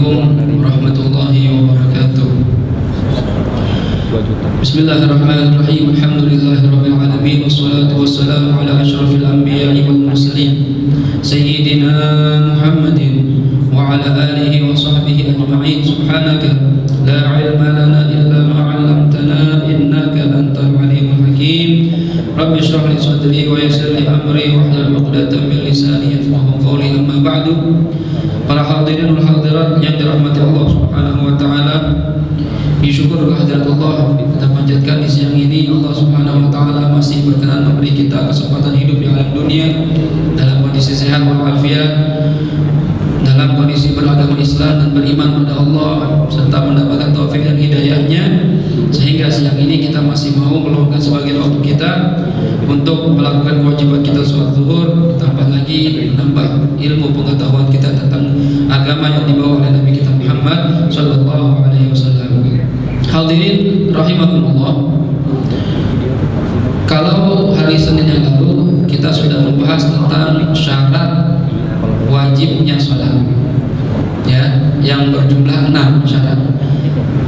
Assalamualaikum warahmatullahi wabarakatuh. Bismillahirrahmanirrahim. Alhamdulillahirabbil alamin wassalatu wassalamu ala asyrafil anbiya'i wal mursalin sayyidina Muhammadin wa ala alihi wa sahbihi ajma'in. Subhanaka la ilma lana illa ma 'allamtana innaka antal alimul hakim. Rabbi shrah li sadri wa yassir li amri wahlul 'uqdatam min lisani yafqahu qawli. Amma ba'du. Para hadirin wal hadirat yang dirahmati Allah Subhanahu wa taala, syukur kehadirat Allah kita panjatkan di siang ini. Allah Subhanahu wa taala masih berkenan memberi kita kesempatan hidup di alam dunia dalam kondisi sehat walafiat, dalam kondisi beragama Islam dan beriman pada Allah serta mendapatkan taufik dan hidayahnya, sehingga siang ini kita masih mau meluangkan sebagian waktu kita untuk melakukan kewajiban kita sholat zuhur, tambah lagi menambah ilmu pengetahuan kita tentang agama yang dibawa oleh Nabi kita Muhammad sallallahu alaihi wasallam. Hadirin rahimakumullah, kalau hari Senin yang lalu kita sudah membahas tentang syarat wajibnya sholat, ya, yang berjumlah 6 syarat.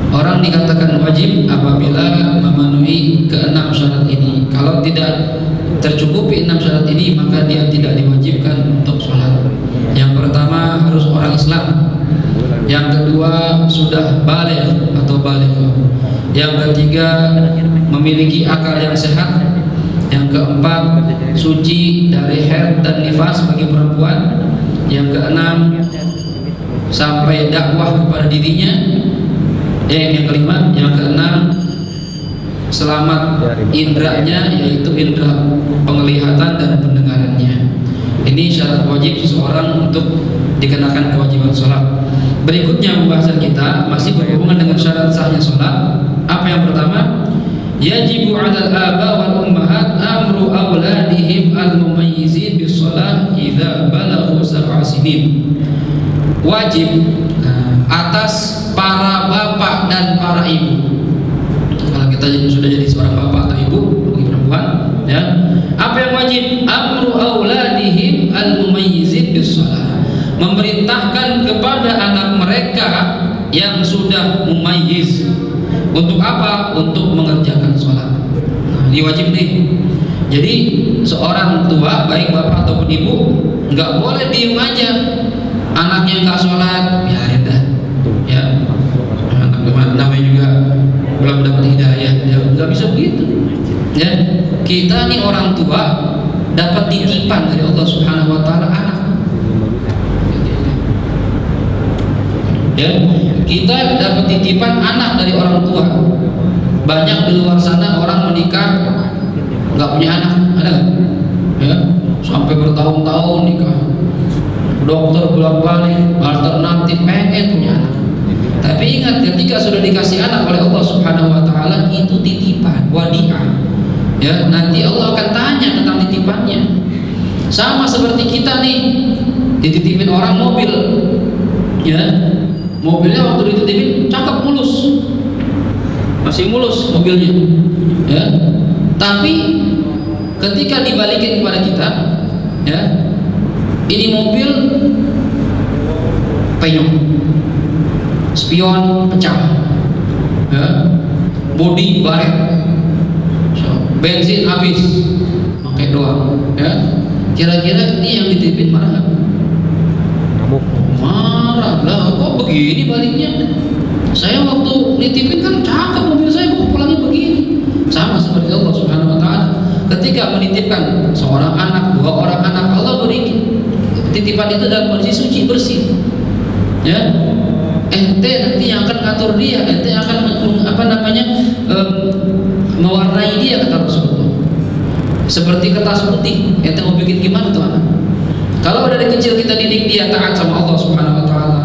Orang dikatakan wajib apabila memenuhi ke-6 syarat ini. Kalau tidak tercukupi 6 syarat ini, maka dia tidak diwajibkan untuk sholat. Yang pertama harus orang Islam. Yang kedua sudah baligh atau baligh. Yang ketiga memiliki akal yang sehat. Yang keempat suci dari haid dan nifas bagi perempuan. Yang keenam sampai dakwah kepada dirinya. Yang kelima, yang keenam selamat indranya, yaitu indra penglihatan dan pendengarannya. Ini syarat wajib seseorang untuk dikenakan kewajiban sholat. Berikutnya pembahasan kita masih berhubungan dengan syarat sahnya sholat. Apa yang pertama? Yajibu 'alal aba wal ummahat amru auladihim al-mumayyizin bis shalah idza balaghu 7 sinin. Wajib atas para bapak dan para ibu. Kalau kita sudah jadi seorang bapak atau ibu bagi perempuan, ya, apa yang wajib? Amru auladihim al-mumayyizin bis shalah, memerintahkan kepada anak mereka yang sudah mumayyiz. Untuk apa? Untuk mengerjakan sholat. Nah, ini wajib nih. Jadi seorang tua, baik bapak ataupun ibu, nggak boleh diem aja. Anaknya nggak sholat, biarin dah. Ya, namanya juga belum dapat hidayah, ya nggak bisa begitu. Ya, kita nih orang tua dapat titipan dari Allah Subhanahu Wa Taala anak. Ya, kita dapat titipan anak dari orang tua. Banyak di luar sana orang menikah nggak punya anak, ada nggak? Ya, sampai bertahun-tahun nikah. Dokter bolak-balik, alternatif, pengen punya anak. Tapi ingat, ketika sudah dikasih anak oleh Allah Subhanahu Wa Taala, itu titipan, wadiah. Ya, nanti Allah akan tanya tentang titipannya. Sama seperti kita nih, dititipin orang mobil, ya. Mobilnya waktu dititipin cakep, mulus, masih mulus mobilnya, ya. Tapi ketika dibalikin kepada kita, ya, ini mobil penyok, spion pecah, ya, bodi baret, bensin habis, pakai doang, ya. Kira-kira ini yang dititipin marah? Marah lah, kok begini baliknya? Saya waktu nitipin kan cakep mobil saya, kok pulangnya begini? Sama seperti Allah Subhanahu Wa Taala, ketika menitipkan seorang anak, 2 orang anak, Allah beri titipan itu dalam kondisi suci bersih. Ya, ente nanti yang akan ngatur dia, ente akan mewarnai dia, kata Rasulullah. Seperti kertas putih, ente mau bikin gimana tuh anak? Kalau dari kecil kita didik dia taat sama Allah Subhanahu Wa Taala,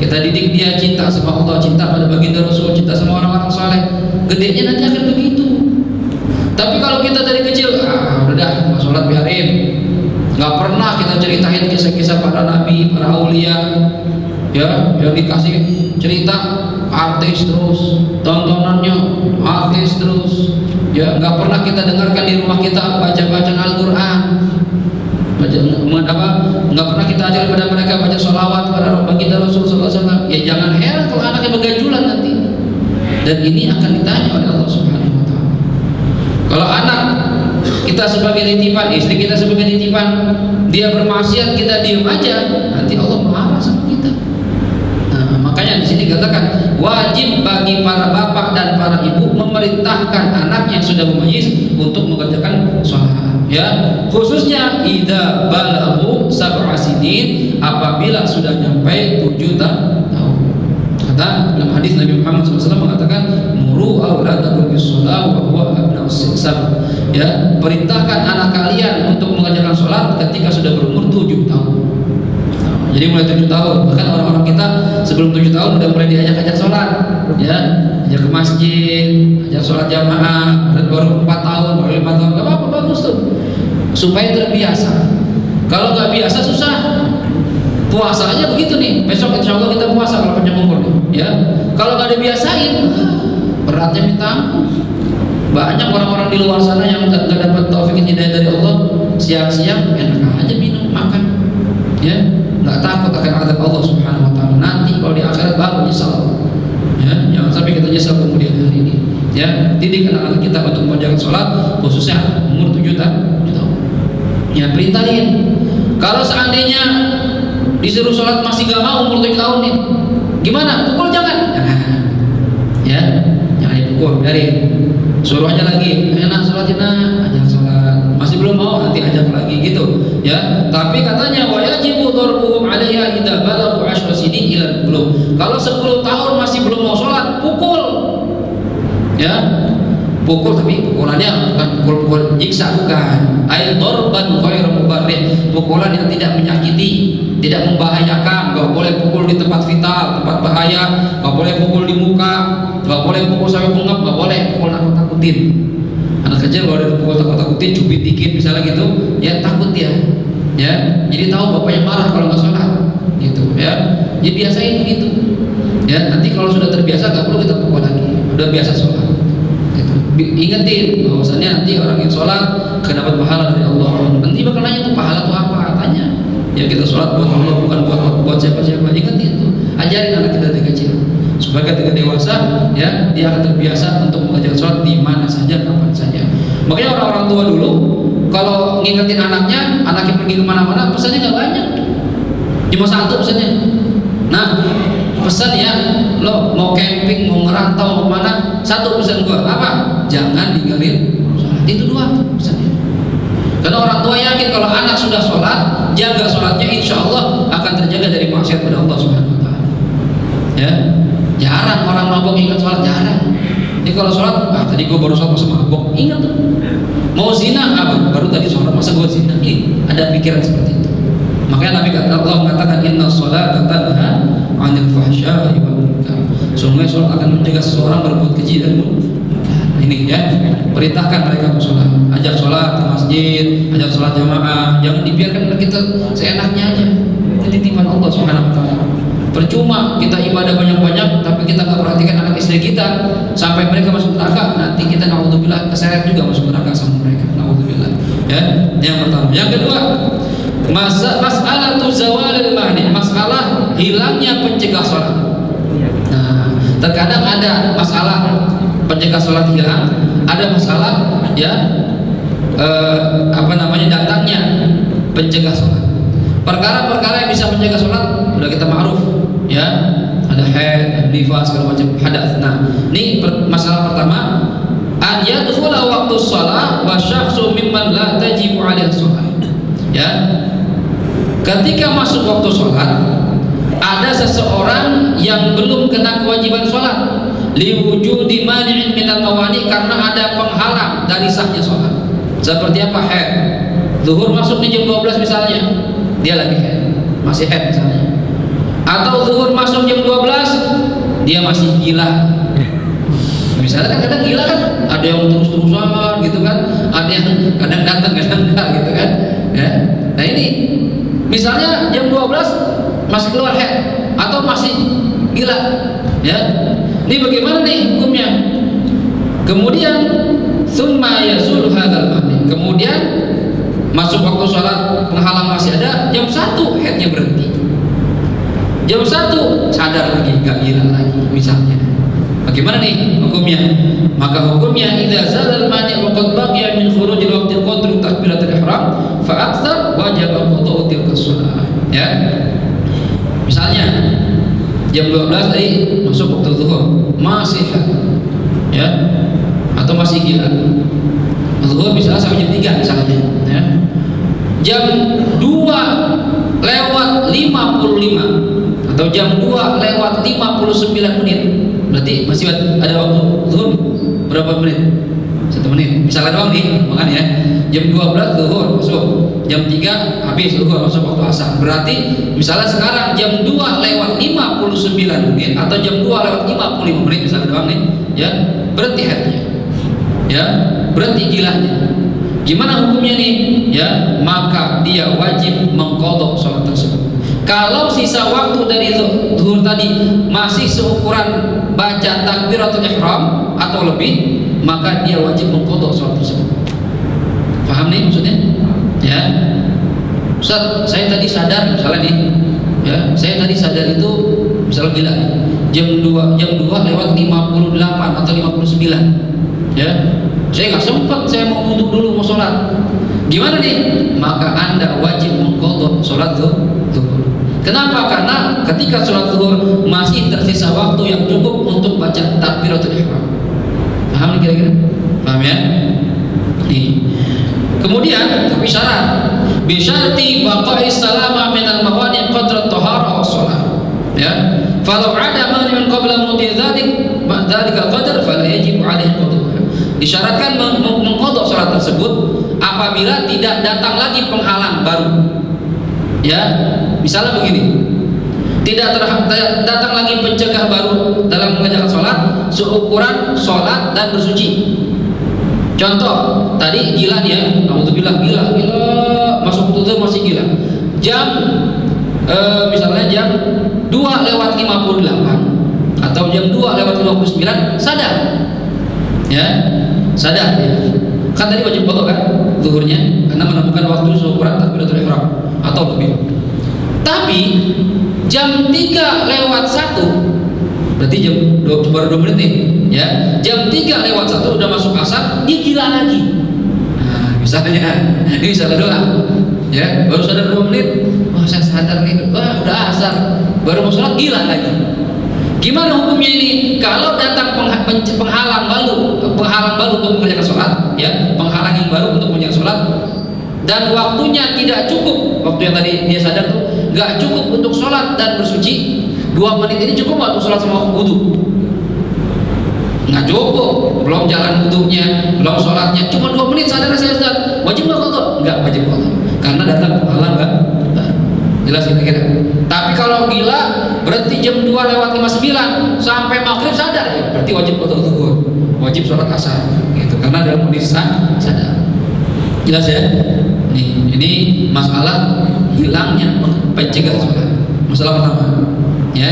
kita didik dia cinta sama Allah, cinta pada baginda Rasul, cinta sama orang-orang saleh, gedenya nanti akan begitu. Tapi kalau kita dari kecil, udah dah, nggak sholat biarin, nggak pernah kita ceritain kisah-kisah para nabi, para aulia, ya, yang dikasih cerita artis terus, tontonannya artis terus, ya, nggak pernah kita dengarkan di rumah kita baca-bacaan Al-Quran, nggak pernah kita ajar kepada mereka baca sholawat pada baginda Rasul SAW. Ya, jangan dan ini akan ditanya oleh Allah Subhanahu wa taala. Kalau anak kita sebagai titipan, istri kita sebagai titipan, dia bermaksiat kita diam aja, nanti Allah marah sama kita. Nah, makanya di sini katakan wajib bagi para bapak dan para ibu memerintahkan anak yang sudah memayyiz untuk mengerjakan sholat, ya, khususnya idza balaghu sab'a sinin, apabila sudah sampai 7 tahun. Kata dalam hadis Nabi Muhammad SAW mengatakan muru auladakum bis-shalah wa huwa abna'us sab', ya, perintahkan anak kalian untuk mengerjakan sholat ketika sudah berumur 7 tahun. Jadi mulai 7 tahun, bahkan orang-orang kita sebelum 7 tahun udah mulai diajak-ajak sholat, ya, ajak ke masjid, ajak sholat jamaah. Dan baru 4 tahun, baru 5 tahun, gak apa-apa, bagus tuh, supaya terbiasa. Kalau gak biasa susah. Puasa aja begitu nih, besok insya Allah kita puasa kalau panjang umur nih, ya. Kalau gak dibiasain, beratnya minta ampun. Banyak orang-orang di luar sana yang gak dapat taufik hidayah dari Allah, siang-siang enak aja minum, makan, ya, nggak takut akan azab Allah Subhanahu wa taala. Nanti kalau di akhirat baru nyesal. Ya, jangan sampai kita nyesal kemudian hari ini. Ya, didik anak-anak kita untuk menjaga sholat, khususnya umur 7 tahun. Ya, perintahin. Kalau seandainya disuruh sholat masih gak mau umur 7 tahun nih, gimana? Pukul jangan. Ya, jangan dipukul, biarin. Suruh aja lagi, enak sholatin, ajak sholat. Masih belum mau, nanti ajak lagi gitu, ya. Tapi katanya wajibu darbuhum 'alaiha idza balaghu 10 sinin ila belum. Kalau 10 tahun masih belum mau sholat, pukul. Ya. Pukul, tapi pukulannya bukan pukul nyiksa, bukan. Ay darban ghairu mubarrih, pukulan yang tidak menyakiti, tidak membahayakan. Enggak boleh pukul di tempat vital, tempat bahaya, enggak boleh pukul di muka, enggak boleh pukul sampai bengap, enggak boleh pukul nakut-nakutin. Anak kecil kalau dipukul takut-takutin, cubit dikit misalnya gitu, ya takut dia, ya. Jadi tahu bapaknya marah kalau nggak sholat, gitu, ya. Jadi biasain begitu, ya. Nanti kalau sudah terbiasa nggak perlu kita pukul lagi, udah biasa sholat. Gitu. Ingetin bahwasannya nanti orang yang sholat akan dapat pahala dari Allah. Nanti bakal nanya tuh pahala tuh apa? Tanya. Ya kita sholat buat Allah, bukan buat siapa-siapa. Ingetin tuh, ajarin anak kita dari kecil. Supaya ketika dewasa, ya, dia akan terbiasa untuk mengerjakan sholat di mana saja, kapan saja. Makanya orang-orang tua dulu kalau ngingetin anaknya pergi kemana-mana, pesannya nggak banyak, cuma 1 pesannya. Nah, pesan ya, lo mau camping, mau ngerantau, mau kemana, 1 pesan gua apa? Jangan ninggalin sholat. Itu 2 pesannya. Karena orang tua yakin kalau anak sudah sholat, jaga sholatnya, insya Allah akan terjaga dari maksiat pada Allah Subhanahu wa taala. Ya. Jarang orang mabok ingat sholat, jarang. Ini kalau sholat, tadi gue baru sholat masa mabok, ingat tuh. Mau zina, baru tadi sholat masa gue zina. Ada pikiran seperti itu. Makanya Nabi Allah mengatakan inna sholata tanha 'anil fahsya'i wal munkar. Sungguh sholat akan mencegah seseorang berbuat keji dan munkar. Ini ya, perintahkan mereka untuk sholat, ajak sholat di masjid, ajak sholat jamaah. Jangan dibiarkan kita seenaknya aja. Itu titipan Allah Subhanahu wa taala. Percuma kita ibadah banyak-banyak tapi kita nggak perhatikan anak istri kita sampai mereka masuk neraka, nanti kita naudzubillah keseret juga masuk neraka sama mereka, naudzubillah. Ya, yang pertama. Yang kedua, masalahatu zawalil mani, masalah hilangnya pencegah sholat. Nah, terkadang ada masalah pencegah sholat hilang, ada masalah ya datangnya pencegah sholat. Perkara-perkara yang bisa mencegah sholat udah kita ma'ruf, ya, ada haid, nifas, segala macam hadas. Nah, ini masalah pertama, an yadkhula waqtu shalah wa syakhsu mimman la tajibu 'alaihi shalah. Ya, ketika masuk waktu sholat, ada seseorang yang belum kena kewajiban sholat, liwujudi mani'in minal mawani, karena ada penghalang dari sahnya sholat. Seperti apa? Haid. Zuhur masuk di jam 12 misalnya, dia lagi haid, masih haid misalnya. Atau zuhur masuk jam 12, dia masih gila. Misalnya kan kadang gila kan, ada yang terus-terusan gitu kan, ada yang kadang datang kadang enggak gitu kan, ya. Nah ini misalnya jam 12 masih keluar haid atau masih gila, ya. Ini bagaimana nih hukumnya? Kemudian summa yazul hadzal mani. Kemudian masuk waktu sholat, penghalang masih ada, jam 1 haidnya berhenti. Jam 1 sadar lagi, gak gila lagi misalnya. Bagaimana nih hukumnya? Maka hukumnya idza zalal mani' wa qad baqiya min khurujil waqti qadru takbiratul ihram fa aktsar wajib qada'u tilka shalah. Ya. Misalnya jam 12 tadi masuk waktu zuhur, masih ya atau masih gila. Zuhur misalnya sampai jam 3 misalnya, ya. Jam 2 lewat 55 atau jam 2 lewat 59 menit. Berarti masih ada waktu zuhur berapa menit? 1 menit. Misalnya doang nih, makanya ya. Jam 12 zuhur masuk, jam 3 habis zuhur masuk waktu asar. Berarti misalnya sekarang jam 2 lewat 59 menit atau jam 2 lewat 55 menit misalnya doang nih, ya. Berarti haidnya. Ya, berarti gilanya. Gimana hukumnya nih? Ya, maka dia wajib mengqadha salat tersebut. Kalau sisa waktu dari zuhur tadi masih seukuran baca takbiratul ihram atau lebih, maka dia wajib mengqadha salat tersebut. Paham nih maksudnya? Ya. Ustaz, saya tadi sadar misalnya nih, ya, saya tadi sadar itu misalnya gila jam 2 lewat 58 atau 59. Ya. Saya nggak sempat, saya mau duduk dulu mau sholat. Gimana nih? Maka Anda wajib mengqadha sholat zuhur. Kenapa? Karena ketika sholat zuhur masih tersisa waktu yang cukup untuk baca takbiratul ihram. Paham nih kira-kira? Paham ya? Nih. Kemudian tapi syarat bisyarti baqa'i salama min al-mawani' qadra at-tahara was-shalah. Ya. Falau ada mani'un qabla mudhi dzalika qadar fala yajib 'alaihi qadha. Disyaratkan mengqadha salat tersebut apabila tidak datang lagi penghalang baru. Ya, misalnya begini, tidak datang lagi pencegah baru dalam mengerjakan sholat seukuran sholat dan bersuci. Contoh, tadi gila dia, alhamdulillah gila masuk tutur masih gila. Jam misalnya jam 2 lewat 58 atau jam 2 lewat 59 sadar. Ya, sadar ya. Kan tadi wajib qadha kan zuhurnya karena menemukan waktu seukuran takbiratul ihram atau lebih. Tapi jam 3 lewat 1 berarti jam baru 2 menit nih, ya. Jam 3 lewat 1 udah masuk asar, dia gila lagi. Nah, misalnya ini misalnya doang. Ya, baru sadar 2 menit, wah saya sadar nih, wah udah asar, baru mau sholat gila lagi. Gimana hukumnya ini? Kalau datang penghalang baru untuk mengerjakan sholat, ya, penghalang yang baru untuk mengerjakan sholat, dan waktunya tidak cukup, waktu yang tadi dia sadar tuh nggak cukup untuk sholat dan bersuci. 2 menit ini cukup nggak untuk sholat sama wudhu? Nggak cukup, belum jalan wudhunya, belum sholatnya, cuma 2 menit sadar saya Ustaz, wajib nggak qadha? Nggak wajib qadha, karena datang penghalang kan. Jelas kira-kira. Tapi kalau gila berarti jam 2 lewat 59 sampai maghrib sadar, ya berarti wajib qadha zuhur, wajib sholat asar gitu, karena dalam kondisi sadar. Jelas ya? Nih, ini masalah hilangnya pencegah sholat. Masalah pertama, ya.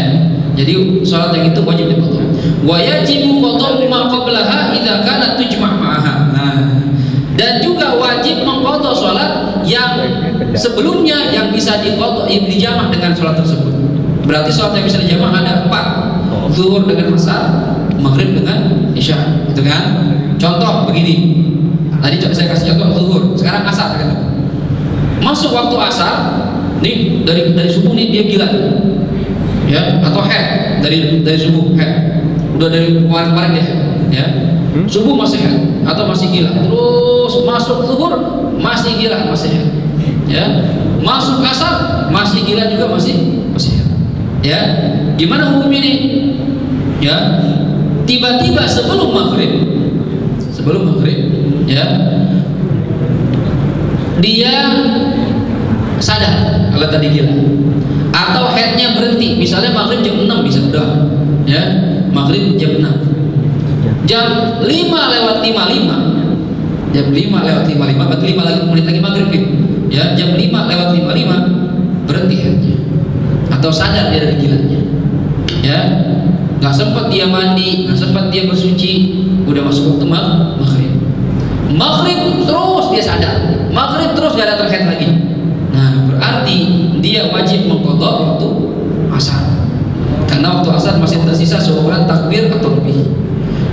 Jadi sholat yang itu wajib diqadha. Wa yajibu qadha ma qablaha idza kanat tujma' ma'aha. Nah, dan juga wajib mengqadha sholat yang sebelumnya yang bisa dijamak dengan sholat tersebut. Berarti sholat yang bisa dijamak ada 4. Zuhur dengan asar, maghrib dengan isya, gitu kan? Contoh begini. Tadi saya kasih contoh zuhur, sekarang asar kan? Masuk waktu asar, nih dari subuh nih dia gila, ya, atau head dari subuh head, udah dari kemarin dia head, ya, subuh masih head atau masih gila, terus masuk zuhur masih gila masih head, ya, masuk asar masih gila juga masih head, ya. Gimana hukumnya nih? Ya, tiba-tiba sebelum maghrib, ya, dia sadar kalau tadi gila, atau headnya berhenti, misalnya maghrib jam 6 bisa udah, ya, maghrib jam 6, jam 5 lewat 55, jam 5 lewat 55 berarti 5 menit lagi maghrib nih, ya, jam 5 lewat 55 berhenti headnya atau sadar dia dari gilanya, ya, nggak sempat dia mandi, nggak sempat dia bersuci, udah masuk waktu maghrib terus dia sadar, maghrib terus gak ada terhead lagi. Nah, berarti dia wajib mengqadha waktu asar karena waktu asar masih tersisa seukuran takbir atau lebih.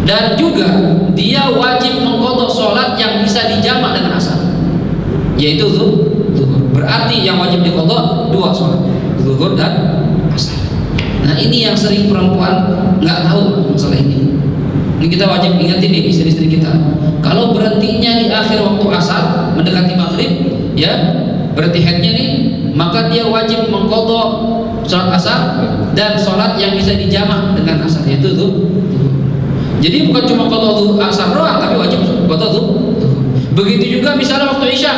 Dan juga dia wajib mengqadha sholat yang bisa dijamak dengan asar, yaitu zuhur. Berarti yang wajib diqadha 2 sholat, zuhur dan asar. Nah ini yang sering perempuan nggak tahu masalah ini. Ini kita wajib ingatin nih istri-istri kita. Kalau berhentinya di akhir waktu asar mendekati maghrib, ya berarti haidnya nih, maka dia wajib mengqadha sholat asar dan sholat yang bisa dijamak dengan asar, yaitu zuhur. Jadi bukan cuma qadha asar doang, tapi wajib qadha zuhur. Begitu juga misalnya waktu isya,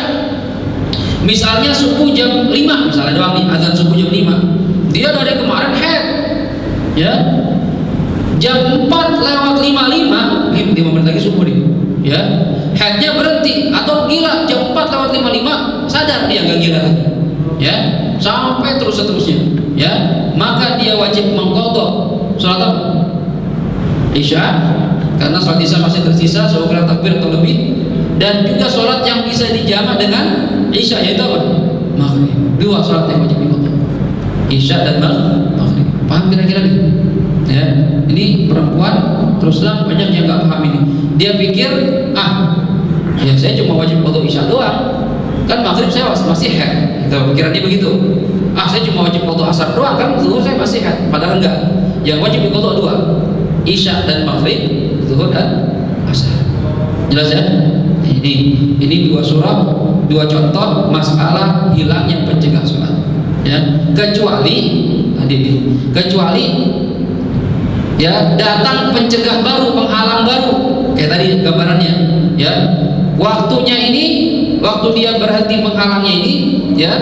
misalnya subuh jam 5 misalnya doang nih, azan subuh jam 5, dia dari kemarin haid, ya jam 4 lewat 5 menit lagi subuh nih, ya haidnya berhenti atau gila jam 4 lewat 55 sadar dia nggak gila lagi, ya sampai terus-terusnya, ya maka dia wajib mengqadha sholat apa? Isya, karena sholat isya masih tersisa seukuran takbir atau lebih, dan juga sholat yang bisa dijamak dengan isya, yaitu apa? Maghrib. 2 sholat yang wajib diqadha, isya dan maghrib. Paham kira-kira nih? Ya, ini perempuan terus terang banyak yang nggak paham ini. Dia pikir ya saya cuma wajib qadha isya doang, kan maghrib saya masih haid. Gitu, pikirannya begitu. Saya cuma wajib qadha asar doang, kan zuhur saya masih haid. Padahal enggak. Yang wajib diqadha 2. Isya dan maghrib, zuhur dan asar. Jelas ya? Ini 2 surah, 2 contoh masalah hilangnya pencegah sholat. Ya, kecuali ya datang pencegah baru, penghalang baru. Kayak tadi gambarannya, ya. Waktunya ini, waktu dia berhenti penghalangnya ini, ya.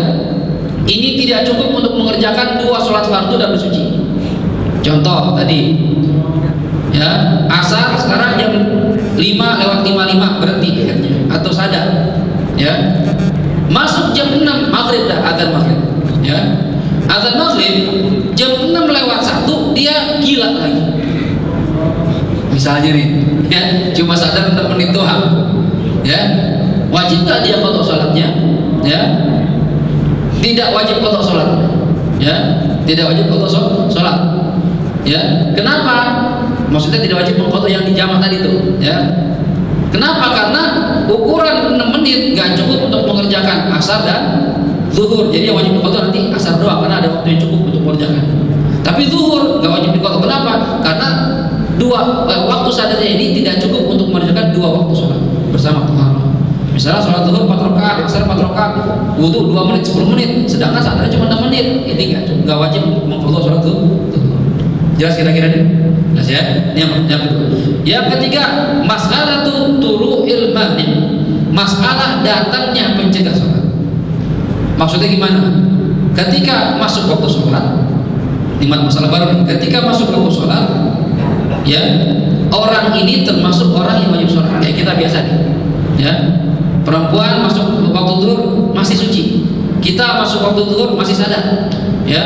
Ini tidak cukup untuk mengerjakan 2 sholat fardu dan bersuci. Contoh tadi, ya asar sekarang jam 5 lewat 55 berhenti atau sadar, ya masuk jam 6 maghrib dah, azan maghrib, ya azan maghrib jam 6 lewat 1 dia gila lagi misalnya nih, ya cuma sadar 6 menit doang, ya wajib nggak dia qadha sholatnya? Ya tidak wajib qadha sholat, ya tidak wajib qadha sholat, ya kenapa? Maksudnya tidak wajib mengqadha yang dijamak tadi itu, ya. Kenapa? Karena ukuran 6 menit gak cukup untuk mengerjakan asar dan zuhur. Jadi yang wajib diqadha nanti asar doang, karena ada waktu yang cukup untuk mengerjakan. Tapi zuhur gak wajib diqadha. Kenapa? Karena waktu sadarnya ini tidak cukup untuk mengerjakan 2 waktu sholat bersama taharah. Misalnya sholat zuhur 4 rakaat, asar 4 rakaat, wudu 2 menit, 10 menit, sedangkan sadarnya cuma 6 menit. Ini gak wajib mengqadha sholat zuhur. Jelas kira-kira ini? Jelas ya? Ini yang kedua. Yang ketiga, masalah turu'il mani', masalah datangnya pencegah sholat. Maksudnya gimana? Ketika masuk waktu sholat, ini masalah baru nih. Ketika masuk waktu sholat, ya orang ini termasuk orang yang wajib sholat. Kayak kita biasa nih, ya perempuan masuk waktu zuhur masih suci, kita masuk waktu zuhur masih sadar, ya.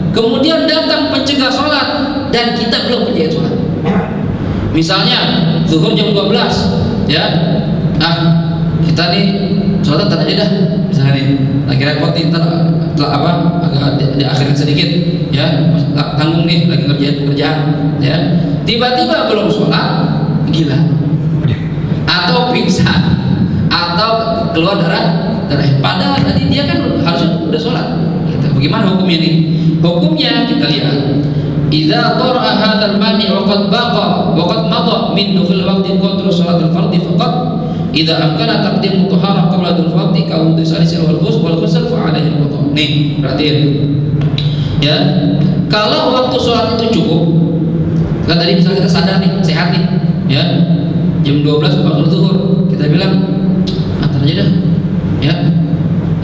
Kemudian datang pencegah sholat dan kita belum menjaga sholat. Misalnya zuhur jam 12, ya kita nih sholat ntar aja dah, misalnya nih lagi repot nih, ntar agak diakhirin sedikit, ya tanggung nih lagi ngerjain pekerjaan, ya tiba-tiba belum sholat, gila atau pingsan atau keluar darah, padahal tadi dia kan harusnya udah sholat. Bagaimana hukumnya nih? Hukumnya kita lihat, idza qara'a hadzal mani' wa qad baqa wa qad madha min dukhul waqti qadru salatul fardhi faqat idza amkana taqdim mutahharah qabla dzul waqti ka wudu salisil wal ghusl fa 'alaihi al-qada. Nih, perhatiin. Ya, kalau waktu sholat itu cukup, kan tadi misalnya kita sadar nih, sehat nih, ya jam 12 waktu zuhur, kita bilang antar aja dah, ya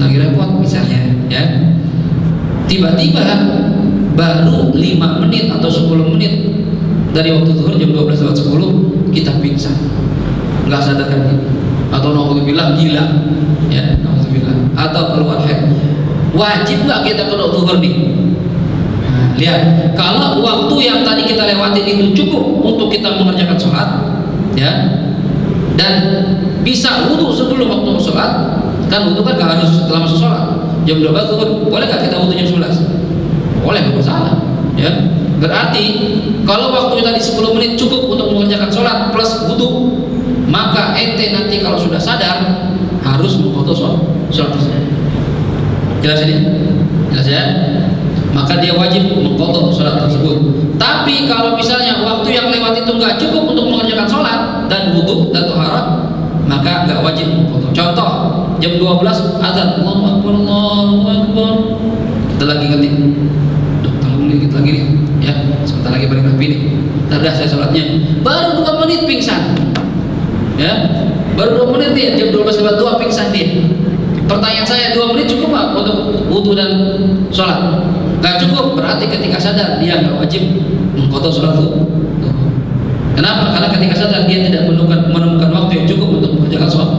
lagi repot misalnya, ya tiba-tiba baru 5 menit atau 10 menit dari waktu zuhur jam 12 lewat 10 kita pingsan, nggak sadarkan diri, atau naudzubillah gila, ya naudzubillah, atau keluar haid, wajib nggak kita qadha zuhur nih? Nah, lihat, kalau waktu yang tadi kita lewatin itu cukup untuk kita mengerjakan sholat, ya dan bisa wudu sebelum waktu sholat, kan wudu kan gak harus setelah masuk sholat. Jam 12 zuhur, boleh gak kita wudu jam 11? Boleh, gak masalah. Ya, berarti kalau waktu tadi 10 menit cukup untuk mengerjakan sholat plus wudu, maka ente nanti kalau sudah sadar harus mengqadha sholat tersebut. Jelas ini? Jelas ya? Maka dia wajib mengqadha sholat tersebut. Tapi kalau misalnya waktu yang lewat itu nggak cukup untuk mengerjakan sholat dan wudu dan taharah, maka nggak wajib mengqadha. Contoh, jam 12 azan, Allahu Akbar, Allahu Akbar. Kita lagi ngetik. Dikit lagi nih, ya sebentar lagi balik rapi nih. Dah saya sholatnya baru 2 menit pingsan, ya baru 2 menit nih, jam 12.02 pingsan dia. Pertanyaan saya, 2 menit cukup nggak untuk wudu dan sholat? Nggak cukup, berarti ketika sadar dia nggak wajib mengqadha sholat wudu. Kenapa? Karena ketika sadar dia tidak menemukan waktu yang cukup untuk mengerjakan sholat.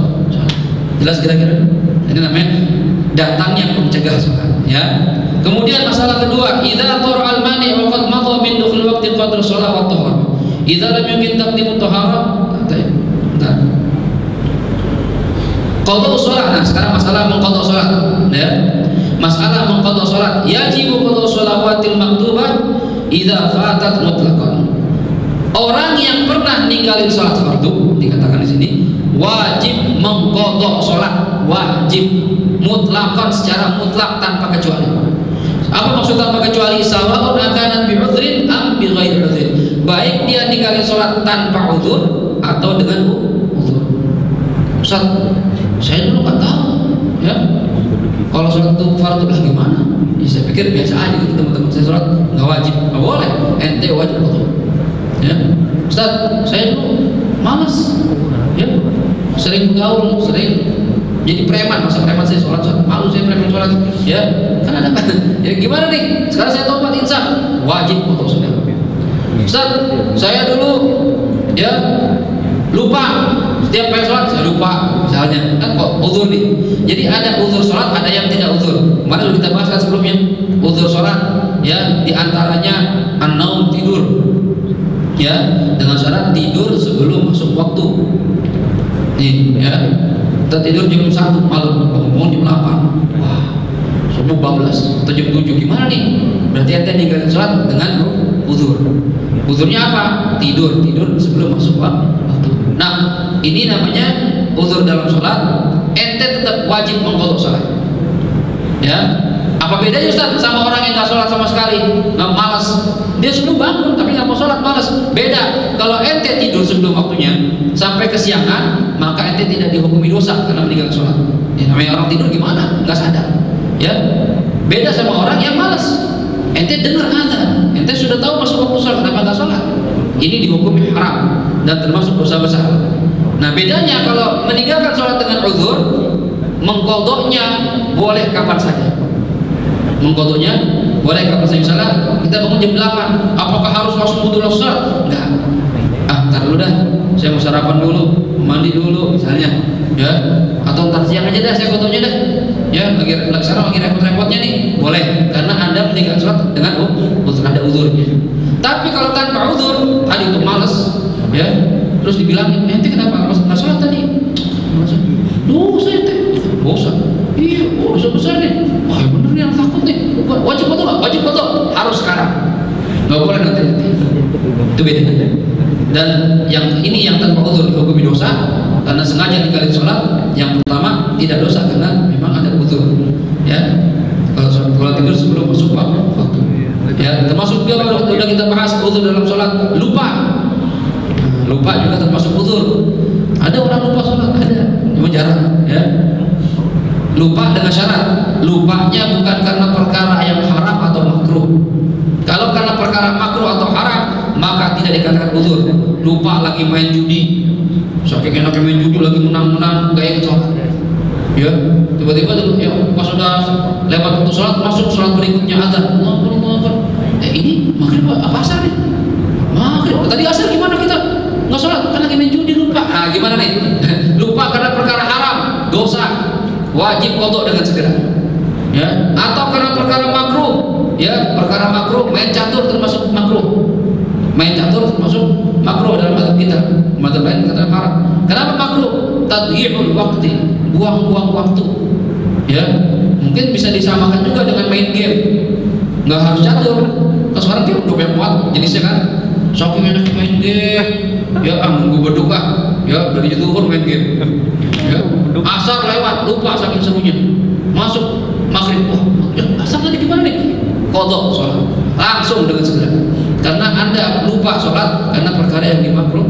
Jelas kira-kira? Ini namanya datangnya pencegah sholat, ya. Kemudian masalah kedua, idza tara'al mani wa qad madha min dukhul waqti qadr shalah wa tahara. Idza lam yumkin taqdim tahara, qadha shalah. Nah, sekarang masalah mengqadha shalat, ya. Masalah mengqadha shalat, yajibu qadha shalawatil maktubah idza fatat mutlaqan. Orang yang pernah ninggalin salat fardu, dikatakan di sini, wajib mengqadha shalat, wajib mutlaqan, secara mutlak tanpa kecuali. Apa maksud tanpa kecuali? Sawa'un akanat bi'udhrin am bi ghairi udhrin. Baik dia ninggalin sholat tanpa udhur atau dengan udhur. Ustaz, saya dulu nggak tahu, ya. Kalau sholat itu fardu lah gimana? Ya, saya pikir biasa aja gitu, teman-teman saya sholat nggak wajib, nggak boleh. Ente wajib udhur. Ya, Ustaz, saya dulu malas, ya, sering bergaul, sering jadi preman, masa preman saya sholat, malu saya preman sholat, ya kan ada kan? Ya gimana nih? Sekarang saya tobat insan, wajib untuk sudah. Ustaz, saya dulu ya lupa setiap pengen sholat saya lupa, misalnya kan kok uzur nih. Jadi ada uzur sholat, ada yang tidak uzur. Kemarin kita bahas kan sebelumnya uzur sholat, ya diantaranya an-naum, tidur, ya dengan syarat tidur sebelum masuk waktu. Nih, ya. Kita tidur jam 1 malam, bangun jam 8, wah subuh 12 atau jam 7, gimana nih? Berarti ente ninggalin sholat dengan uzur. Uzurnya apa? Tidur sebelum masuk waktu. Nah, ini namanya uzur dalam sholat. Ente tetap wajib mengqadha sholat, ya. Apa bedanya Ustaz sama orang yang nggak sholat sama sekali, nggak, malas? Dia sudah bangun tapi nggak mau sholat, malas. Beda. Kalau ente tidur sebelum waktunya sampai kesiangan, maka ente tidak dihukumi dosa karena meninggalkan sholat. Ya, namanya orang tidur gimana? Nggak sadar. Ya, beda sama orang yang malas. Ente dengar azan, ente sudah tahu masuk waktu sholat, kenapa nggak sholat? Ini dihukumi haram dan termasuk dosa besar. Nah, bedanya kalau meninggalkan sholat dengan uzur, mengqadhanya boleh kapan saja. Mengqadhanya boleh kapan saja. Misalnya kita bangun jam 8, apakah harus langsung wudu langsung sholat? Enggak. Ntar dulu dah, saya mau sarapan dulu, mandi dulu misalnya, ya. Atau ntar siang aja dah, saya qadhanya dah. Ya, sekarang lagi repot-repotnya nih, boleh, karena Anda meninggalkan sholat dengan uzur, ada uzurnya. Tapi kalau tanpa uzur, tadi untuk malas, ya, terus dibilang, ente kenapa nggak sholat tadi? Dosa ente, dosa. Iya, dosa besar nih. Wah, ya bener nih, yang takut nih. Wajib qadha nggak? Wajib qadha, harus sekarang. Nggak boleh nanti. Itu beda. Dan yang ini yang tanpa uzur dihukumi dosa karena sengaja ninggalin sholat. Yang pertama tidak dosa karena memang ada uzur, ya. Kalau tidur sebelum masuk waktu, ya. Termasuk juga sudah kita bahas uzur dalam sholat, lupa juga termasuk uzur. Ada orang lupa sholat, ada, cuma jarang, ya. Lupa dengan syarat, lupanya bukan karena perkara yang haram atau makruh. Kalau karena perkara makruh atau haram, maka tidak dikatakan uzur. Lupa lagi main judi, saking enaknya main judi, lagi menang-menang, gak ingat sholat, ya. Tiba-tiba ya, pas sudah lewat waktu sholat, masuk sholat berikutnya azan, ini maghrib apa asar nih? Maghrib, tadi asar gimana kita nggak sholat? Kan lagi main judi, lupa. Nah, gimana nih? Lupa karena perkara haram, dosa, wajib qadha dengan segera, ya. Atau karena perkara makruh, ya, perkara makruh, main catur termasuk makruh. Main catur termasuk makruh dalam mazhab kita. Mazhab lain kata haram. Kenapa makruh? Tadhi'ul waqti, buang-buang waktu, ya. Mungkin bisa disamakan juga dengan main game. Nggak harus catur, sekarang dia udah banyak banget jenisnya kan, saking enak main game, ya nunggu berduka, ya dari zuhur main game, ya asar lewat lupa saking serunya, masuk maghrib, wah ya, asar tadi gimana nih, kodok sholat langsung dengan segera, karena anda lupa sholat karena perkara yang dimakruh.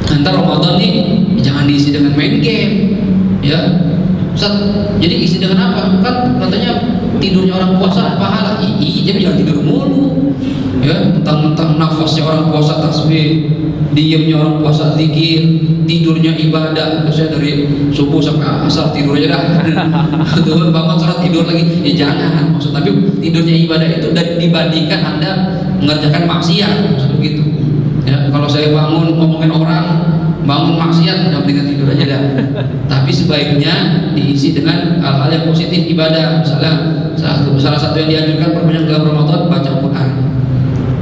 Nanti Ramadan nih jangan diisi dengan main game, ya. Ustaz, jadi isi dengan apa? Kan katanya tidurnya orang puasa pahala. Iya, jadi jangan tidur mulu. Ya, tentang nafasnya orang puasa tasbih, diamnya orang puasa zikir, tidurnya ibadah. Terus dari subuh sampai asar tidur aja dah. Betul, bangun sholat tidur lagi. Ya jangan. Maksud tapi tidurnya ibadah itu dibandingkan Anda mengerjakan maksiat, maksud begitu. Ya, kalau saya bangun ngomongin orang, bangun maksiat, udah mendingan tidur aja dah. Tapi sebaiknya diisi dengan hal-hal yang positif ibadah. Misalnya salah satu yang dianjurkan perbanyak dalam Ramadan baca Quran.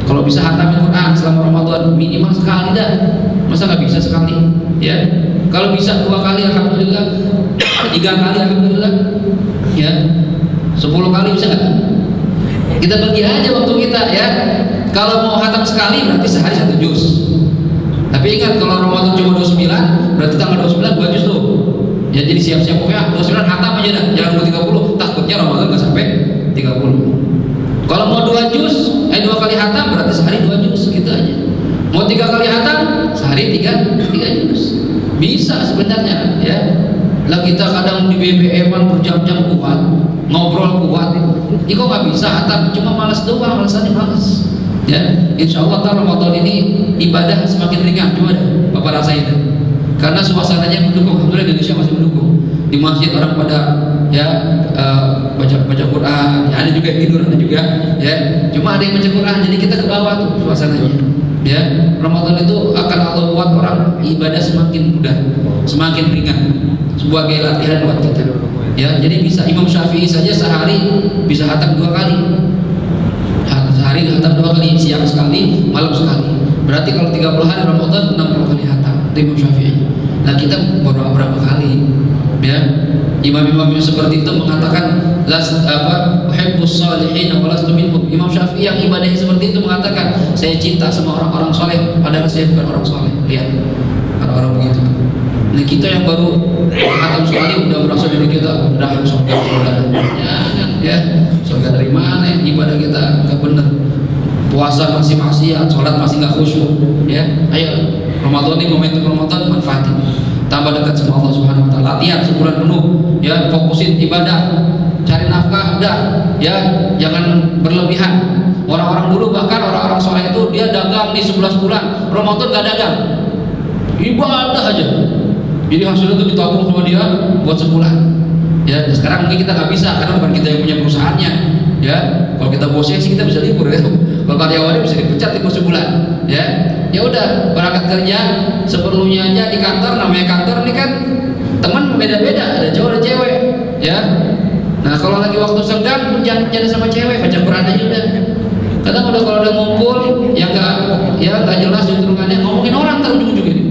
Kalau bisa hatamin Quran selama Ramadan minimal sekali dah. Masa nggak bisa sekali? Ya. Kalau bisa 2 kali alhamdulillah, 3 kali alhamdulillah, ya 10 kali bisa nggak? Kita bagi aja waktu kita ya. Kalau mau hatam sekali berarti sehari 1 juz. Tapi ingat kalau Ramadan cuma 29, berarti tanggal 29 2 juz tuh. Ya jadi siap-siap pokoknya 29 hatam aja dah, jangan mau 30. Takutnya Ramadan nggak sampai 30. Kalau mau 2 juz, 2 kali hatam berarti sehari 2 juz gitu aja. Mau 3 kali hatam, sehari 3 juz. Bisa sebenarnya ya. Lah kita kadang di BBM-an berjam-jam kuat, ngobrol kuat. Ini kok nggak bisa hatam, cuma malas doang, alasannya malas. Ya, insya Allah Ramadan ini ibadah semakin ringan. Cuma Bapak rasain itu, karena suasananya mendukung. Alhamdulillah Indonesia masih mendukung. Di masjid orang pada ya baca Quran. Ya, ada juga yang tidur, ada juga ya. Cuma ada yang baca Quran, jadi kita ke bawah tuh suasananya. Ya, Ramadan itu akan Allah buat orang ibadah semakin mudah, semakin ringan. Sebuah gaya latihan buat kita. Ya, jadi bisa Imam Syafi'i saja sehari bisa hatam 2 kali. Sehari hatam 2 kali, siang sekali, malam sekali. Berarti kalau 30 hari Ramadan 60 kali hatam. Itu Imam Syafi'i. Nah kita berapa kali? Ya, imam-imam yang seperti itu mengatakan uhibbus shalihin wa lastu minhum. Imam Syafi'i yang ibadahnya seperti itu mengatakan, saya cinta sama orang-orang soleh, padahal saya bukan orang soleh. Lihat orang-orang begitu. Nah kita yang baru hatam sekali udah merasa diri kita udah surga. Ya, surga dari mana? Ibadah kita nggak benar, puasa masih maksiat, sholat masih nggak khusyuk. Ya, ayo Ramadan ini momentum Ramadan manfaatin, tambah dekat sama Allah Subhanahu Wa Taala. Latihan sebulan penuh, ya fokusin ibadah, cari nafkah, udah, ya jangan berlebihan. Orang-orang dulu bahkan orang-orang soleh itu dia dagang di 11 bulan, Ramadan nggak dagang, ibadah aja. Jadi hasilnya itu ditabung sama dia buat sebulan. Ya, sekarang mungkin kita nggak bisa karena bukan kita yang punya perusahaannya. Ya, kalau kita bosnya sih kita bisa libur ya. Kalau karyawannya bisa dipecat libur sebulan. Ya, ya udah berangkat kerja seperlunya aja di kantor. Namanya kantor ini kan teman beda-beda, ada cowok ada cewek. Ya, nah kalau lagi waktu senggang jangan sama cewek, baca Quran aja udah. Kadang udah kalau udah ngumpul yang nggak jelas juntrungannya ngomongin orang terus-ujung ini.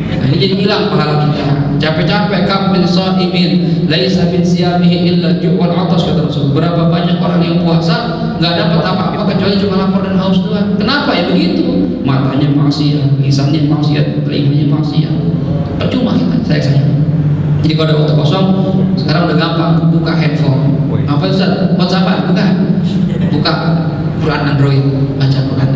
Nah, ini jadi hilang pahala kita. Capek-capek kam min shaimin laisa min siyamihi illa ju' wal 'atas, kata Rasul. Berapa banyak orang yang puasa enggak dapat apa-apa kecuali cuma lapar dan haus doang. Kenapa ya begitu? Matanya maksiat, lisannya maksiat, telinganya maksiat. Percuma kita sayang. Jadi kalau ada waktu kosong sekarang udah gampang, buka handphone. Apa Ustaz? WhatsApp buka Quran Android, baca Quran.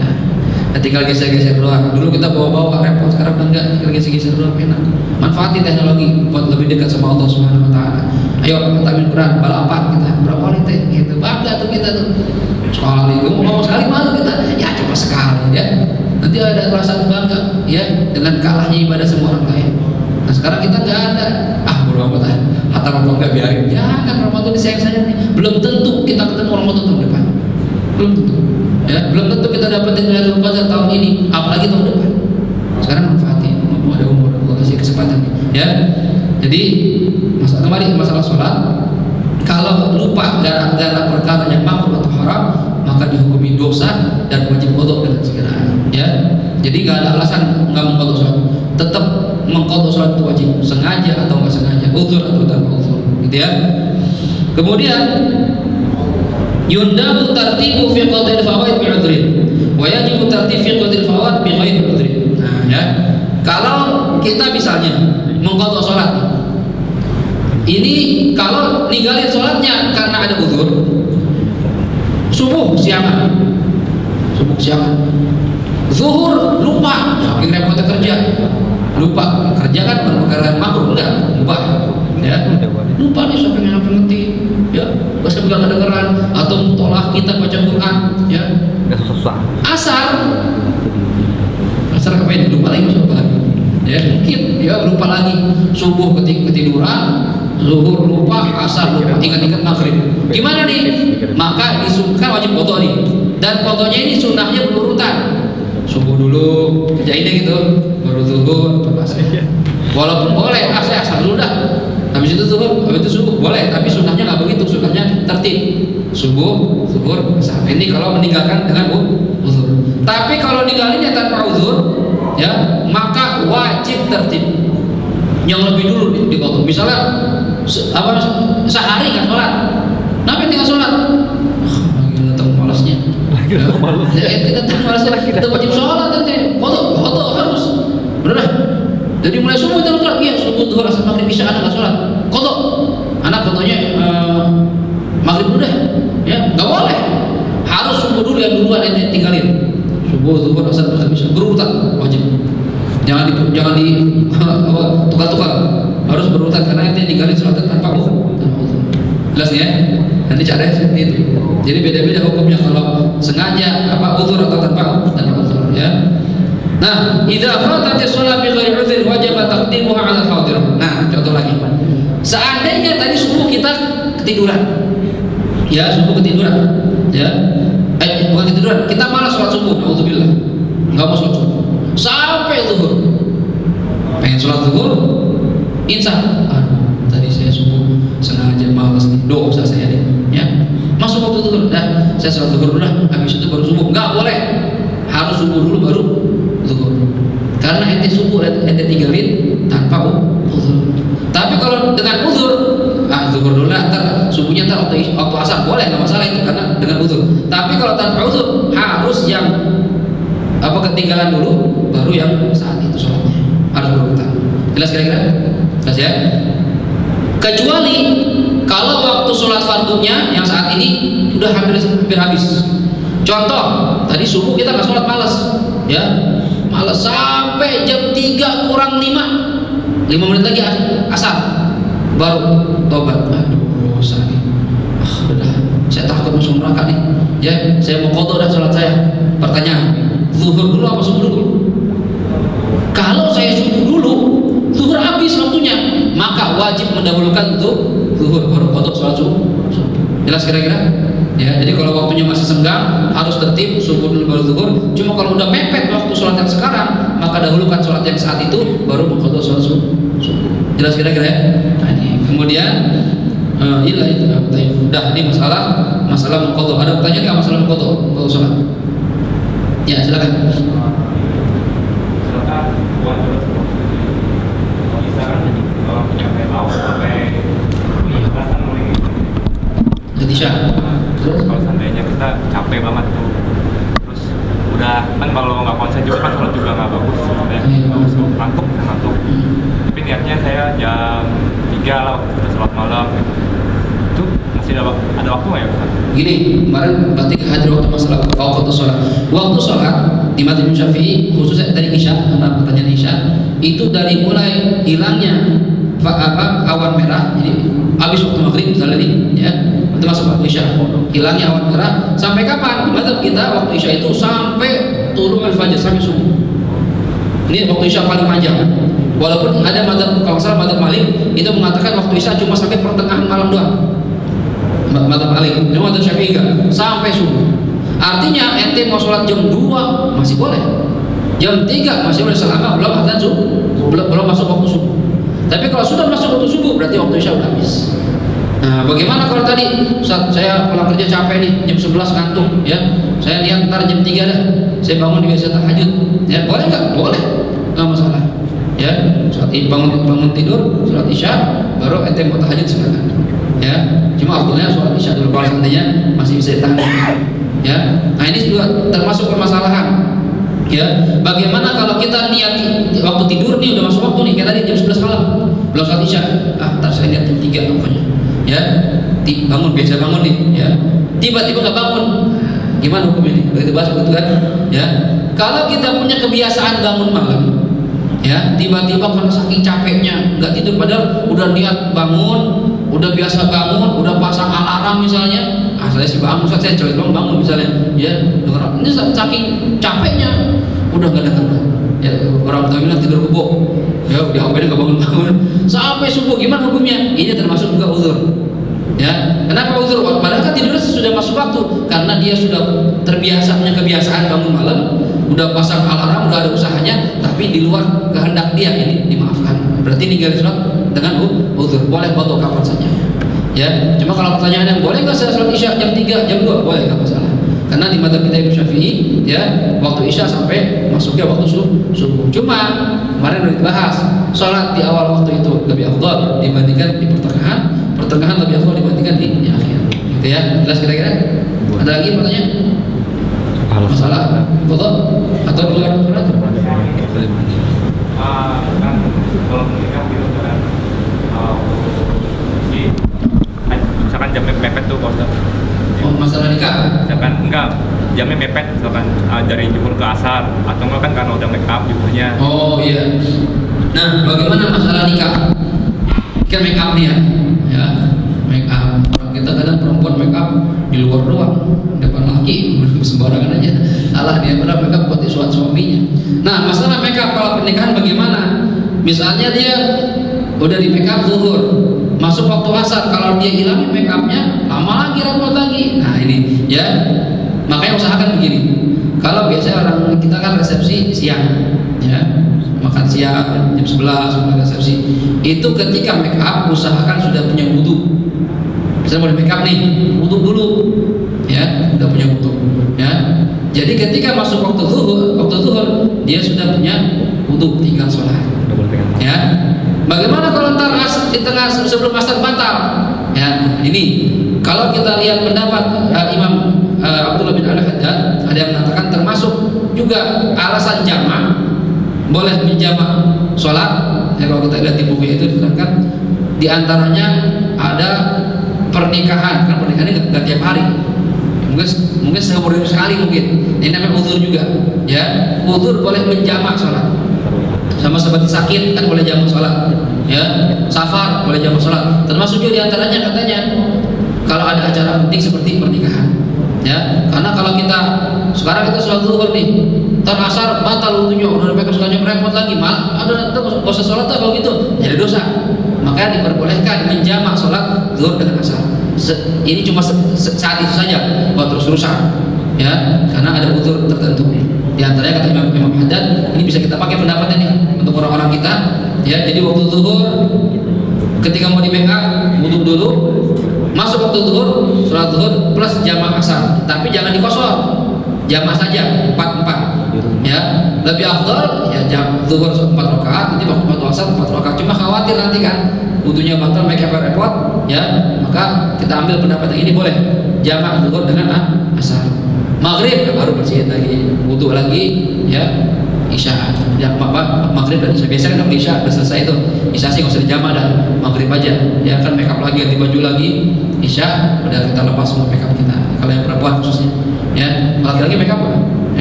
Nah, tinggal geser-geser doang. Dulu kita bawa-bawa repot, sekarang enggak, tinggal geser-geser doang, enak. Manfaatin teknologi buat lebih dekat sama Allah Subhanahu Wa Taala. Ayo hatamin Quran, balapan kita, berapa kali teh? Gitu, bangga tuh kita tuh. Sekali, ngomong sekali malu kita, ya cuma sekali ya. Nanti ada perasaan bangga, ya, dengan kalahnya ibadah semua orang lain. Nah sekarang kita nggak ada, bodo amat lah, hatam apa nggak biarin. Jangan, Ramadan disayang-sayang nih. Belum tentu kita ketemu Ramadan tahun depan. Belum tentu. Ya, belum tentu kita dapetin Lailatul Qadar tahun ini, apalagi tahun depan. Sekarang manfaatin, mau ada umur, Allah kasih kesempatan. Ya, jadi kembali ke masalah sholat. Kalau lupa gara-gara perkara yang makruh atau haram, maka dihukumi dosa dan wajib qadha dengan segera. Ya, jadi nggak ada alasan nggak mengqadha sholat. Tetap mengqadha sholat itu wajib, sengaja atau nggak sengaja, uzur atau tanpa uzur, gitu ya. Kemudian Yundabu tartibu fi qadil fawaid bi udhrin wa yajibu tartib fi qadil fawaid bi ghairi udhrin. Nah, ya. Kalau kita misalnya mengqadha salat, ini kalau ninggalin salatnya karena ada uzur, subuh siangan, zuhur lupa, saking repotnya kerja, lupa kerja kan perkara makruh enggak, lupa, ya, lupa nih sampai ngerti, ya, bahasa enggak kedengeran, atau mutolah kita baca Quran, ya, asar apa ini lupa lagi, ya, mungkin, ya, lupa lagi, subuh ketiduran, zuhur lupa, asar lupa, ingat-ingat maghrib. Gimana nih? Maka disunnahkan wajib qadha nih. Dan qadhanya ini sunnahnya berurutan. Subuh dulu, kerjainnya gitu, baru zuhur, asar. Walaupun boleh, saya asar dulu dah. Habis itu zuhur, habis itu subuh boleh, tapi sunnahnya nggak begitu, sunnahnya tertib. Subuh, zuhur, asar. Ini kalau meninggalkan dengan uzur. Tapi kalau ninggalinnya tanpa uzur, ya, maka wajib tertib. Yang lebih dulu di qadha. Misalnya sehari nggak sholat, kenapa tinggal sholat? Lagi datang malasnya. Datang malasnya, kita wajib sholat nanti. Qadha harus, benar. Jadi mulai subuh kita sholat, iya subuh zuhur asar maghrib isya anak nggak sholat, qadha. Anak qadhanya maghrib dulu deh, ya nggak boleh. Harus subuh dulu yang duluan ente tinggalin. Subuh zuhur asar maghrib isya berurutan wajib. Jangan di tukar-tukar, harus berurutan karena nanti tinggalin sholat tanpa uzur. Jelas ya? Nanti caranya seperti itu. Jadi beda-beda hukumnya kalau sengaja uzur atau tanpa uzur, ya. Nah, idza fatati shalat bi ghairi uzrin wajib taqdimuha 'ala al-hadir. Nah, contoh lagi. Seandainya tadi subuh kita ketiduran. Ya, subuh ketiduran. Ya. Bukan ketiduran, kita malas sholat subuh, auzubillah. Enggak mau sholat subuh. Sampai zuhur, pengen sholat zuhur, insya tadi saya subuh sengaja malas nih, dosa saya deh, ya, masuk waktu zuhur, dah saya sholat zuhur dulu lah, habis itu baru subuh. Nggak boleh, harus subuh dulu baru zuhur, karena ente subuh ente tinggalin tanpa uzur. Tapi kalau dengan uzur, zuhur dulu lah, ntar subuhnya ntar waktu asar boleh, nggak masalah itu karena dengan uzur. Tapi kalau tanpa uzur harus yang ketinggalan dulu baru yang saat itu sholatnya harus berurutan. Jelas kira-kira? Jelas ya? Kecuali kalau waktu sholat fardunya yang saat ini udah hampir habis. Contoh, tadi subuh kita nggak sholat, malas, ya, malas sampai jam 3 kurang 5 menit lagi asar baru tobat. Aduh, dosa nih. Udah, saya takut masuk neraka nih. Ya, saya mau qadha dah sholat saya. Pertanyaan, zuhur dulu apa subuh dulu? Kalau saya subuh dulu, zuhur habis waktunya, maka wajib mendahulukan zuhur baru qadha sholat subuh. Jelas kira-kira? Ya, jadi kalau waktunya masih senggang harus tertib, subuh dulu baru zuhur. Cuma kalau udah mepet waktu sholat yang sekarang, maka dahulukan sholat yang saat itu baru qadha sholat subuh. Jelas kira-kira ya? Nah, ini. Kemudian inilah itu. Udah, ini masalah mengqadha. Ada pertanyaan nggak masalah mengqadha sholat? Ya, silakan. Isya. Terus kalau seandainya kita capek banget tuh, terus udah kan kalau nggak konsen juga kan sholat juga nggak bagus, udah ngantuk. Tapi niatnya saya jam 3 lah, udah sholat malam gitu. Itu masih ada waktu nggak ya? Gini, kemarin berarti hadir waktu masalah waktu sholat. Waktu sholat di mazhab Syafi'i khususnya dari Isya, karena pertanyaan Isya itu dari mulai hilangnya awan merah, jadi habis waktu maghrib misalnya nih, ya, itu masuk waktu Isya, hilangnya awan merah sampai kapan? Di mazhab kita waktu Isya itu sampai turun al-fajr, sampai subuh. Ini waktu Isya paling panjang. Walaupun ada mazhab, kalau salah mazhab Malik itu mengatakan waktu Isya cuma sampai pertengahan malam doang. Mazhab Malik, cuma mazhab Syafi'i enggak, sampai subuh. Artinya ente mau sholat jam 2 masih boleh, jam 3 masih boleh selama belum adzan subuh, belum masuk waktu subuh. Tapi kalau sudah masuk waktu subuh berarti waktu Isya udah habis. Nah, bagaimana kalau tadi saat saya pulang kerja capek nih, jam 11 ngantuk, ya, saya niat ntar jam 3 dah saya bangun biasa tahajud, ya, boleh nggak? Boleh, nggak masalah, ya. Saat bangun tidur sholat Isya baru ente mau tahajud silakan. ya. Cuma afdalnya sholat isya dulu kalau seandainya masih bisa ditahan, ya. Nah ini juga termasuk permasalahan, ya. Bagaimana kalau kita niat waktu tidur nih udah masuk waktu nih, kayak tadi jam 11 malam belum sholat isya, ntar saya lihat jam 3 pokoknya, ya. Bangun, biasa bangun nih, ya. Tiba-tiba nggak bangun, gimana hukum ini? Begitu bahas begitu kan, ya. Kalau kita punya kebiasaan bangun malam, ya, tiba-tiba karena saking capeknya nggak tidur, padahal udah niat bangun, udah biasa bangun, udah pasang alarm misalnya, saya sih bangun, saya coba bangun misalnya, ya, ini saking capeknya udah nggak dengar, ya, orang tua bilang tidur kebo, ya, diapain nggak bangun-bangun sampai subuh, gimana hukumnya? Ini termasuk juga uzur, ya. Kenapa uzur? Padahal kan tidurnya sudah masuk waktu, karena dia sudah terbiasa, punya kebiasaan bangun malam, udah pasang alarm, udah ada usahanya, tapi di luar kehendak dia, ini dimaafkan. Berarti ninggalin sholat dengan uzur, boleh foto kapan saja, ya. Cuma kalau pertanyaannya boleh nggak saya sholat isya jam 3, jam 2, boleh, nggak masalah. Karena di madzhab kita Imam Syafi'i, ya, waktu isya sampai masuknya waktu subuh. Cuma kemarin udah dibahas, sholat di awal waktu itu lebih afdal dibandingkan di pertengahan lebih afdal dibandingkan di akhir. Gitu ya, jelas kira-kira? Ada lagi pertanyaan? Masalah foto atau di luar sholat? Kan kalau menikah gitu kan, misalkan jamnya mepet tuh kalau Oh, masalah nikah? misalkan enggak, jamnya mepet, misalkan dari zuhur ke asar, atau enggak kan karena udah make up zuhurnya. Oh iya. Nah, bagaimana masalah nikah? Kan make up nih ya, make up. Orang kita kadang perempuan make up di luar doang, depan laki sembarangan aja. Alah, dia pada make up buat suaminya. Nah, masalah make up kalau pernikahan bagaimana? Misalnya dia udah di make up zuhur, masuk waktu asar, kalau dia hilangin make upnya, lama lagi, repot lagi. Nah ini, ya, makanya usahakan begini. Kalau biasanya orang kita kan resepsi siang, ya, makan siang jam 11 mulai resepsi. Itu ketika make up usahakan sudah punya wudu. Misalnya mau di make up nih, wudu dulu, ya, udah punya wudu, ya. Jadi ketika masuk waktu zuhur dia sudah punya wudu, tinggal sholat, ya. Bagaimana kalau ntar di tengah sebelum asar batal? Ya, ini kalau kita lihat pendapat Imam Abdullah bin Al-Haddad, ada yang mengatakan termasuk juga alasan jamak, boleh menjamak sholat. Ya, kalau kita lihat di buku itu diterangkan di antaranya ada pernikahan, kan pernikahan ini nggak tiap hari, mungkin seumur hidup sekali mungkin. Ini namanya uzur juga, ya. Uzur boleh menjamak sholat. Sama seperti sakit kan boleh jamak sholat, ya. Safar boleh jamak sholat. Termasuk juga diantaranya katanya kalau ada acara penting seperti pernikahan, ya. Karena kalau sekarang kita sholat zuhur nih, ntar asar batal wudunya, udah mereka sekalian repot lagi, malah ada nggak usah sholat kalau gitu, jadi dosa. Makanya diperbolehkan menjamak sholat zuhur dengan asar. Ini cuma saat itu saja, buat terus-terusan, ya. Karena ada uzur tertentu. Di antaranya kata Imam Haddad, ini bisa kita pakai pendapatnya nih untuk orang-orang kita, ya. Jadi waktu zuhur, ketika mau di make up, wudu dulu, masuk waktu zuhur, sholat zuhur plus jamak asar, tapi jangan dikosor, jamak saja 4-4, ya. Lebih afdal ya jam zuhur 4 rakaat, nanti waktu asar 4 rakaat. Cuma khawatir nanti kan wudunya batal, make up repot, ya. Maka kita ambil pendapat yang ini, boleh jamak zuhur dengan asar. Maghrib baru bersihin lagi, wudu lagi, ya. Isya, ya, maghrib dan isya. Biasanya kan isya udah selesai itu, isya sih nggak usah dijamak, dan maghrib aja, ya kan. Make up lagi, ganti baju lagi, isya udah kita lepas semua make up kita. Kalau yang perempuan khususnya, ya. Laki-laki make up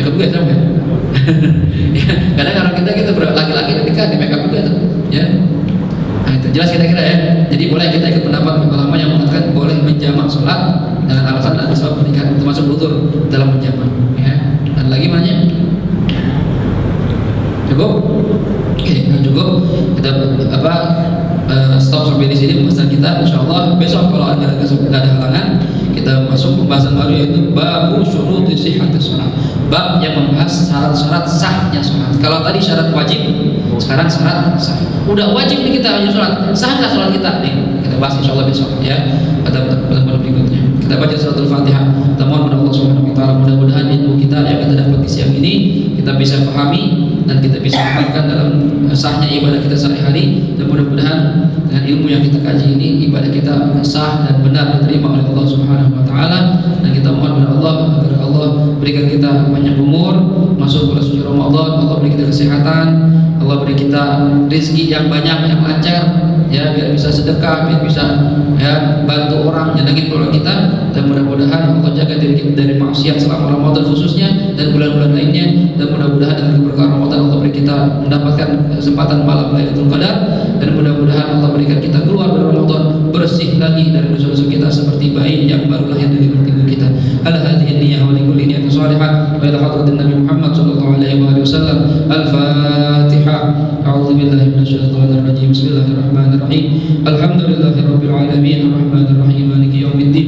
juga sama ya. Ya, kadang orang kita laki-laki nikah di make up juga tuh, ya. Nah itu jelas kira-kira ya. Jadi boleh kita ikut pendapat ulama yang mengatakan boleh menjamak sholat dengan alasan ada sebab pernikahan, termasuk uzur dalam menjamak, ya. Dan lagi banyak. Cukup? Oke, cukup. Kita stop sampai di sini pembahasan kita. Insyaallah besok kalau ada halangan kita masuk pembahasan baru, yaitu bab syuruti sihhatis shalah. Bab yang membahas syarat-syarat sahnya sholat. Kalau tadi syarat wajib, sekarang syarat sah. Udah wajib nih kita hanya sholat, sah nggak sholat kita? Nih kita bahas insyaallah besok, ya, pada pertemuan berikutnya. Kita baca suratul Fatihah. Kita mohon kepada Allah Subhanahu wa taala, mudah-mudahan ilmu kita yang kita dapat di siang ini kita bisa pahami dan kita bisa amalkan dalam sahnya ibadah kita sehari-hari. Dan mudah-mudahan dengan ilmu yang kita kaji ini ibadah kita sah dan benar diterima oleh Allah Subhanahu wa taala. Dan kita mohon kepada Allah agar Allah berikan kita panjang umur, masuk bulan suci Ramadan, Allah beri kita kesehatan, Allah beri kita rezeki yang banyak, yang lancar, ya, biar bisa sedekah, biar bisa ya bantu orang, nyenangin keluarga kita. Dan mudah-mudahan Allah jaga diri kita dari maksiat selama Ramadan khususnya dan bulan-bulan lainnya. Dan mudah-mudahan dengan keberkahan Ramadan Allah beri kita mendapatkan kesempatan malam Lailatul Qadar. Dan mudah-mudahan Allah berikan kita keluar dari Ramadan bersih lagi dari dosa-dosa kita seperti bayi yang baru lahir dari perut ibu kita. Ala hadhihi niyyah wa likulli niyatin shalihah wa ila hadratin Nabi Muhammad sallallahu alaihi wasallam. Al-Fatihah. A'udzu billahi minasyaitonir rajim. Bismillahirrahmanirrahim. Alhamdulillahirabbil alamin arrahmanir rahim maliki yaumiddin.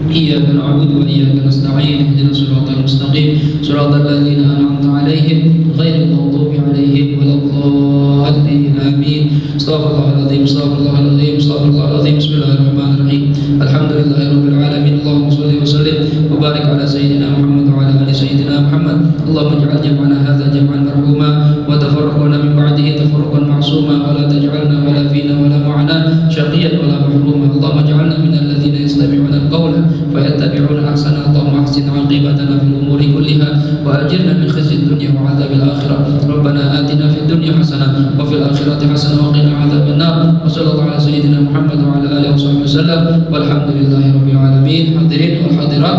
Iyyaka na'budu wa iyyaka nasta'in. Ihdinas siratal mustaqim. Siratal ladzina an'amta 'alaihim ghairil maghdubi 'alaihim waladdallin. Amin. Astaghfirullahaladzim, astaghfirullahaladzim, astaghfirullahaladzim. Bismillahirrahmanirrahim. Alhamdulillahirabbil alamin. Allahumma shalli wa sallim wa barik ala sayyidina Muhammad wa ala ali sayyidina Muhammad. Allahumma ij'al jam'ana hadza jam'an marhuma wa tafarraqana min ba'dihi tafarraqan ma'suma wa la taj'alna wa la fina wa la ma'ana syaqiyyan wa la mahruma. Allahumma ij'alna minal ladzina yastami'una al-qawla fayattabi'una ahsana. Allahumma ahsin 'aqibatana fil umuri kulliha wa ajirna min khizyid dunya wa 'adzabil akhirah. Rabbana atina fid dunya hasanah wa fil akhirati hasanah wa qina 'adzabannar. Wa sallallahu ala sayyidina Muhammad wa ala alihi wasallam. Walhamdulillahirabbil alamin. Hadirin wal hadirat,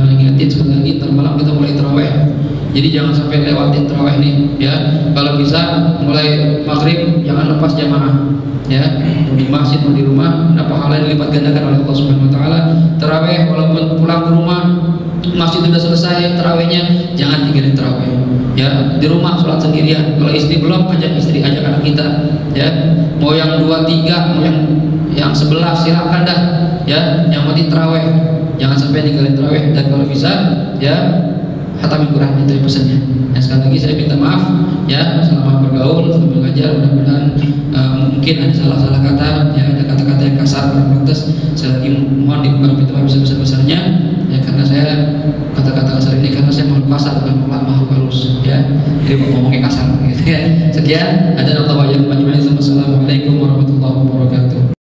ingatin sekali lagi ntar malam kita mulai tarawih. Jadi jangan sampai lewatin tarawih nih, ya. Kalau bisa mulai maghrib jangan lepas jamaah, ya. Mau di masjid mau di rumah, ada pahala yang dilipat gandakan oleh Allah Subhanahu wa taala. Tarawih walaupun pulang ke rumah masjid sudah selesai tarawihnya, jangan tinggalin tarawih. Ya, di rumah sholat sendirian. Kalau istri belum, ajak istri, ajak anak kita, ya. Mau yang 2, 3, mau yang 11 silakan dah, ya. Yang penting tarawih. Jangan sampai tinggalin tarawih. Dan kalau bisa, ya, khatamin Quran, itu pesannya. Ya, sekali lagi saya minta maaf, ya, selama bergaul, selama mengajar, mudah-mudahan mungkin ada salah-salah kata, ya, ada kata-kata yang kasar, kurang pantas. Saya lagi mohon dibuka pintu maaf sebesar-besarnya, ya, karena saya kata-kata kasar ini karena saya makhluk kasar, bukan makhluk halus, ya. Jadi ngomongnya kasar, gitu ya. Sekian, ada Allah wajib